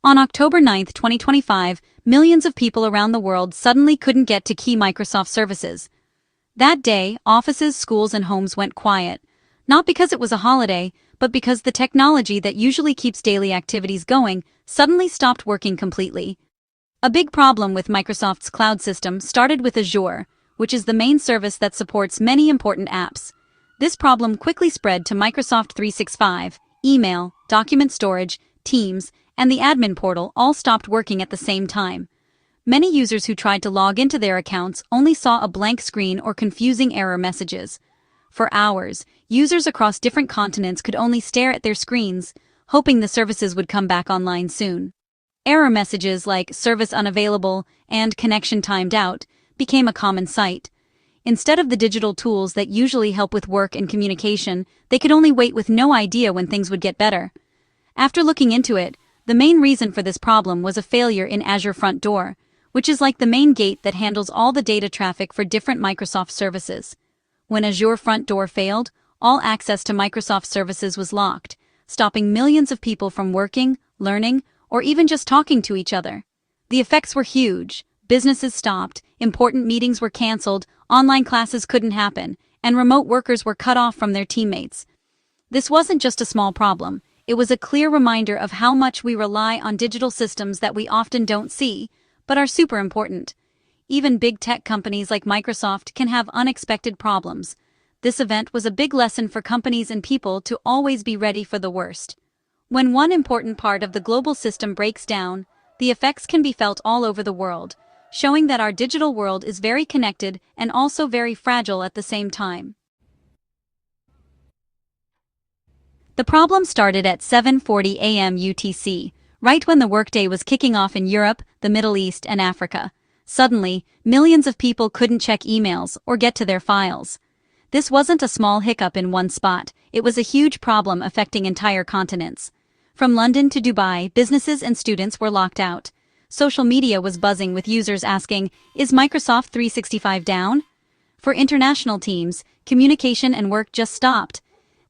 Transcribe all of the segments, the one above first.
On October 9, 2025, millions of people around the world suddenly couldn't get to key Microsoft services. That day, offices, schools, and homes went quiet. Not because it was a holiday, but because the technology that usually keeps daily activities going suddenly stopped working completely. A big problem with Microsoft's cloud system started with Azure, which is the main service that supports many important apps. This problem quickly spread to Microsoft 365, email, document storage, Teams, and the admin portal all stopped working at the same time. Many users who tried to log into their accounts only saw a blank screen or confusing error messages. For hours, users across different continents could only stare at their screens, hoping the services would come back online soon. Error messages like "service unavailable" and "connection timed out" became a common sight. Instead of the digital tools that usually help with work and communication, they could only wait with no idea when things would get better. After looking into it, the main reason for this problem was a failure in Azure Front Door, which is like the main gate that handles all the data traffic for different Microsoft services. When Azure Front Door failed, all access to Microsoft services was locked, stopping millions of people from working, learning, or even just talking to each other. The effects were huge. Businesses stopped, important meetings were canceled, online classes couldn't happen, and remote workers were cut off from their teammates. This wasn't just a small problem. It was a clear reminder of how much we rely on digital systems that we often don't see, but are super important. Even big tech companies like Microsoft can have unexpected problems. This event was a big lesson for companies and people to always be ready for the worst. When one important part of the global system breaks down, the effects can be felt all over the world, showing that our digital world is very connected and also very fragile at the same time. The problem started at 7:40 a.m. UTC, right when the workday was kicking off in Europe, the Middle East, and Africa. Suddenly, millions of people couldn't check emails or get to their files. This wasn't a small hiccup in one spot, it was a huge problem affecting entire continents. From London to Dubai, businesses and students were locked out. Social media was buzzing with users asking, "Is Microsoft 365 down?" For international teams, communication and work just stopped.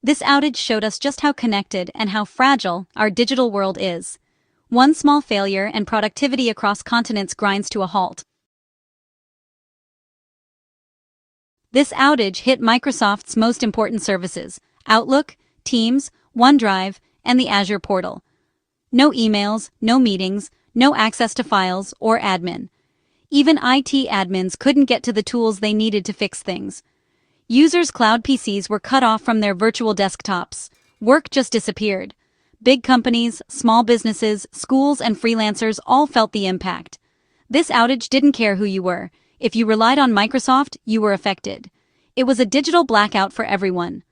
This outage showed us just how connected and how fragile our digital world is. One small failure and productivity across continents grinds to a halt. This outage hit Microsoft's most important services: Outlook, Teams, OneDrive, and the Azure portal. No emails, no meetings, no access to files or admin. Even IT admins couldn't get to the tools they needed to fix things. Users' cloud PCs were cut off from their virtual desktops. Work just disappeared. Big companies, small businesses, schools, and freelancers all felt the impact. This outage didn't care who you were. If you relied on Microsoft, you were affected. It was a digital blackout for everyone.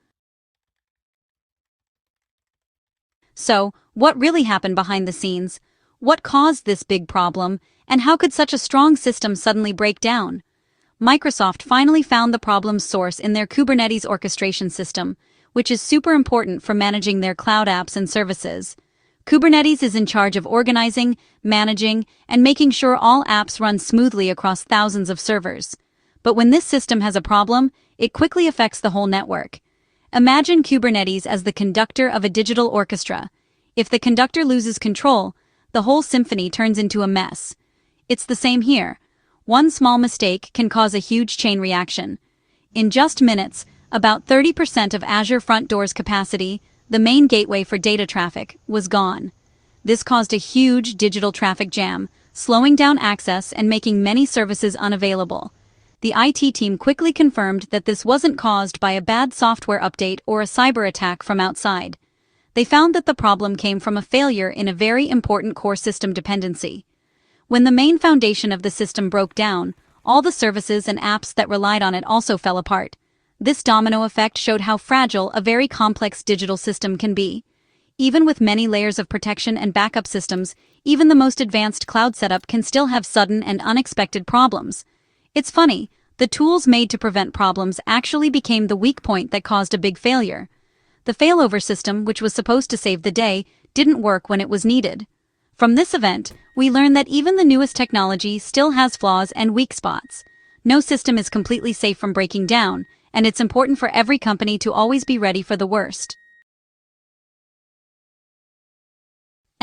So, what really happened behind the scenes? What caused this big problem, and how could such a strong system suddenly break down? Microsoft finally found the problem's source in their Kubernetes orchestration system, which is super important for managing their cloud apps and services. Kubernetes is in charge of organizing, managing, and making sure all apps run smoothly across thousands of servers. But when this system has a problem, it quickly affects the whole network. Imagine Kubernetes as the conductor of a digital orchestra. If the conductor loses control, the whole symphony turns into a mess. It's the same here. One small mistake can cause a huge chain reaction. In just minutes, about 30% of Azure Front Door's capacity, the main gateway for data traffic, was gone. This caused a huge digital traffic jam, slowing down access and making many services unavailable. The IT team quickly confirmed that this wasn't caused by a bad software update or a cyber attack from outside. They found that the problem came from a failure in a very important core system dependency. When the main foundation of the system broke down, all the services and apps that relied on it also fell apart. This domino effect showed how fragile a very complex digital system can be. Even with many layers of protection and backup systems, even the most advanced cloud setup can still have sudden and unexpected problems. It's funny, the tools made to prevent problems actually became the weak point that caused a big failure. The failover system, which was supposed to save the day, didn't work when it was needed. From this event, we learn that even the newest technology still has flaws and weak spots. No system is completely safe from breaking down, and it's important for every company to always be ready for the worst.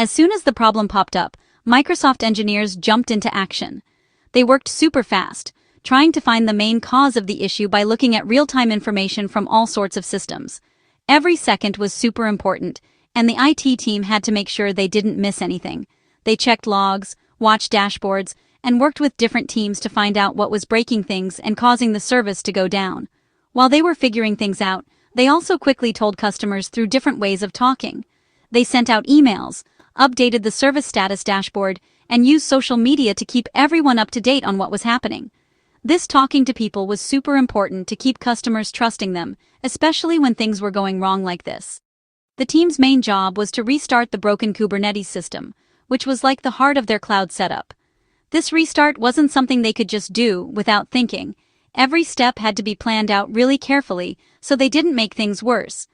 As soon as the problem popped up, Microsoft engineers jumped into action. They worked super fast, trying to find the main cause of the issue by looking at real-time information from all sorts of systems. Every second was super important, and the IT team had to make sure they didn't miss anything. They checked logs, watched dashboards, and worked with different teams to find out what was breaking things and causing the service to go down. While they were figuring things out, they also quickly told customers through different ways of talking. They sent out emails, updated the service status dashboard, and used social media to keep everyone up to date on what was happening. This talking to people was super important to keep customers trusting them, especially when things were going wrong like this. The team's main job was to restart the broken Kubernetes system, which was like the heart of their cloud setup. This restart wasn't something they could just do without thinking. Every step had to be planned out really carefully so they didn't make things worse.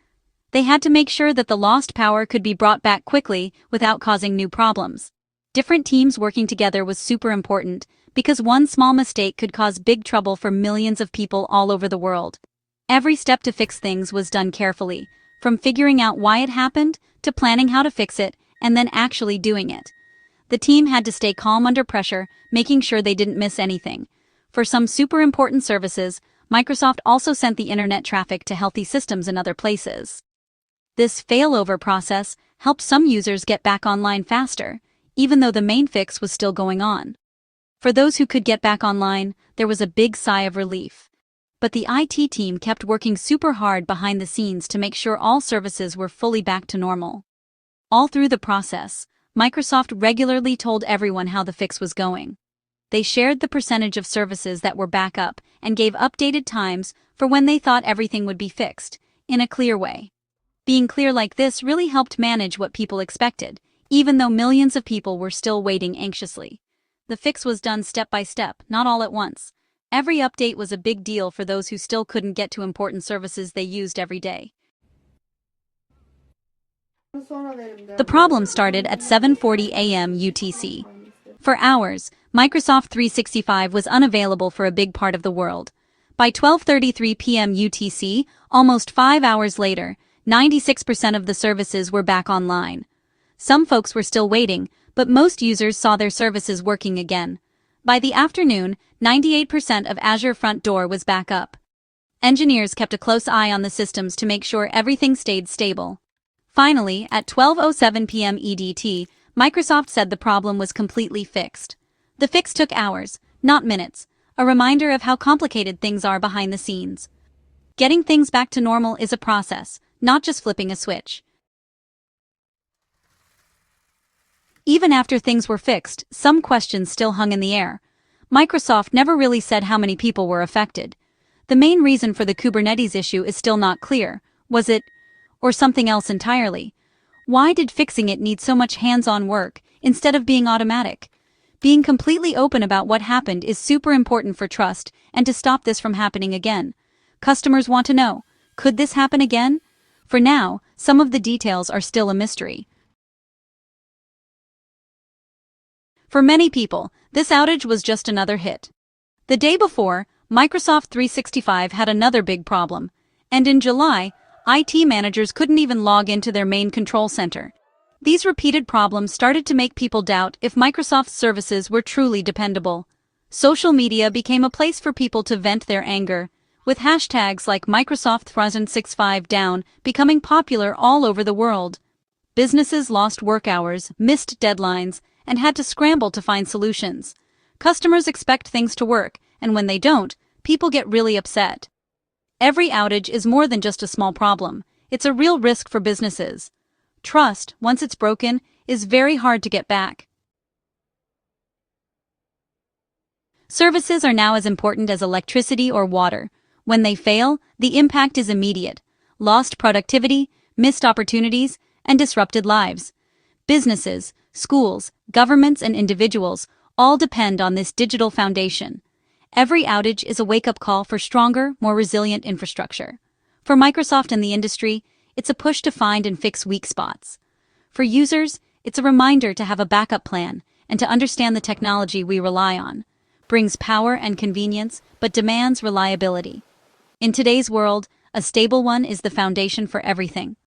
They had to make sure that the lost power could be brought back quickly without causing new problems. Different teams working together was super important because one small mistake could cause big trouble for millions of people all over the world. Every step to fix things was done carefully, from figuring out why it happened to planning how to fix it and then actually doing it. The team had to stay calm under pressure, making sure they didn't miss anything. For some super important services, Microsoft also sent the internet traffic to healthy systems in other places. This failover process helped some users get back online faster, even though the main fix was still going on. For those who could get back online, there was a big sigh of relief. But the IT team kept working super hard behind the scenes to make sure all services were fully back to normal. All through the process, Microsoft regularly told everyone how the fix was going. They shared the percentage of services that were back up and gave updated times for when they thought everything would be fixed, in a clear way. Being clear like this really helped manage what people expected, even though millions of people were still waiting anxiously. The fix was done step by step, not all at once. Every update was a big deal for those who still couldn't get to important services they used every day. The problem started at 7:40 a.m. UTC. For hours, Microsoft 365 was unavailable for a big part of the world. By 12:33 p.m. UTC, almost 5 hours later, 96% of the services were back online. Some folks were still waiting, but most users saw their services working again. By the afternoon, 98% of Azure Front Door was back up. Engineers kept a close eye on the systems to make sure everything stayed stable. Finally, at 12:07 p.m. EDT, Microsoft said the problem was completely fixed. The fix took hours, not minutes, a reminder of how complicated things are behind the scenes. Getting things back to normal is a process, not just flipping a switch. Even after things were fixed, some questions still hung in the air. Microsoft never really said how many people were affected. The main reason for the Kubernetes issue is still not clear. Was it, or something else entirely? Why did fixing it need so much hands-on work, instead of being automatic? Being completely open about what happened is super important for trust and to stop this from happening again. Customers want to know, could this happen again? For now, some of the details are still a mystery. For many people, this outage was just another hit. The day before, Microsoft 365 had another big problem, and in July, IT managers couldn't even log into their main control center. These repeated problems started to make people doubt if Microsoft's services were truly dependable. Social media became a place for people to vent their anger, with hashtags like Microsoft 365 down becoming popular all over the world. Businesses lost work hours, missed deadlines, and had to scramble to find solutions. Customers expect things to work, and when they don't, people get really upset. Every outage is more than just a small problem. It's a real risk for businesses. Trust, once it's broken, is very hard to get back. Services are now as important as electricity or water. When they fail, the impact is immediate. Lost productivity, missed opportunities, and disrupted lives. Businesses, schools, governments, and individuals all depend on this digital foundation. Every outage is a wake-up call for stronger, more resilient infrastructure. For Microsoft and the industry, it's a push to find and fix weak spots. For users, it's a reminder to have a backup plan and to understand the technology we rely on. Brings power and convenience, but demands reliability. In today's world, a stable one is the foundation for everything.